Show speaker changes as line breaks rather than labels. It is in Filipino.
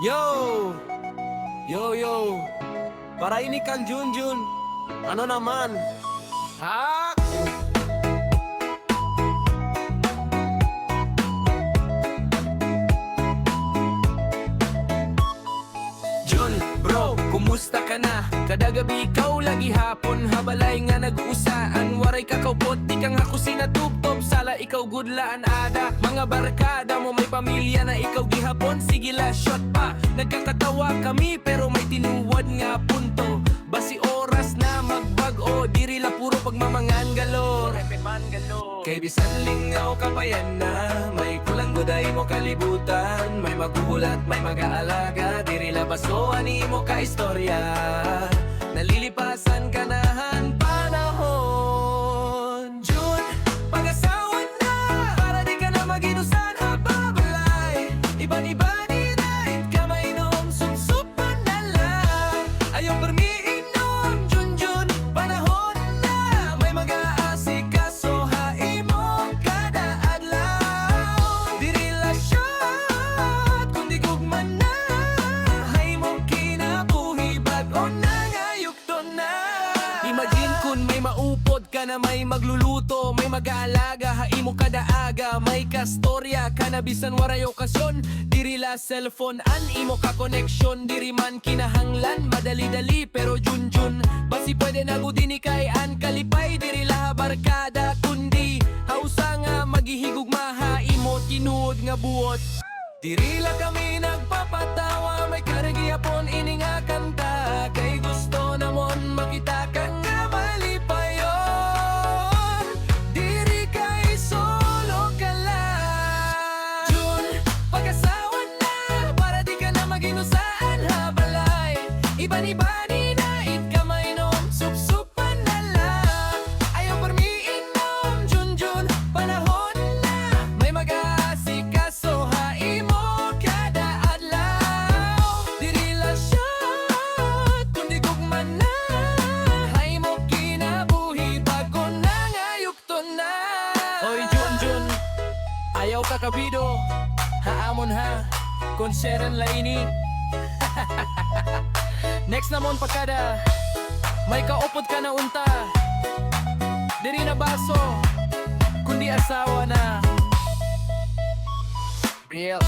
Yo! Yo! Para ini kang Junjun. Ano naman? Ha? Jun, bro, kumusta ka na? Kada gabi ikaw lagi hapon habalay nga nag-usaan. Waray kakaupot, di kang ako sinatubtob. Sala ikaw gudlaan ada. Mga barkada mo may pamilya na ikaw gihapon. Sige la, shot pa. Nagkakatawa kami pero may tinuwad nga punto. Basi oras na magbag-o, diri la puro pagmamangan galor. Kay bisan lingaw kapayan na, may kulang guday mo kalibutan. May magulat, may mag-aalaga, diri la basoan mo ka istorya. Nalilipasan kanahan panahon. June, pag-asawan na, para di ka na mag-inusan hababalay. Iban-iba ni night, kamay nom, sumsupan na lang. Ayaw permiinom, Jun, panahon na. May mag-aasikaso, hain mo kada adlaw. Di relasyon, kundi gugman na. Hay mo kinabuhi, bag-o na ngayok to na. Imagine kun may maupod ka na may magluluto, may mag-aalaga, hain mo kada aga. May kastorya, kanabisan waray okasyon. Diri la cellphone, an imo ka connection. Diri man kinahanglan, madali-dali pero Jun. Basi pwede na gudini kay an kalipay. Diri la barkada, kundi hausa nga maghihigugmaha. Imo tinuod nga buot. Diri la kami nagpapatawa, may karagihapon ini nga kanta. Kay gusto namon makita ka nga malipayon. Diri kay solo ka lang. Jun, pag-asawan na, para di ka na mag-inusaan habalay. Iban-iba ni nait, kamay nom, sup-supan na lang. Ayaw permiinom, Jun, panahon na. May mag-aasikaso, hain mo kada adlaw. Di relasyon, kundi gugman na. Hay mo kinabuhi, bago na ngayok to na. Hoy Jun, ayaw ka kabido. Haamon ha, konseran laini. Next namon pagkada, may kaupod ka na unta. Diri na baso, kundi asawa na. Real.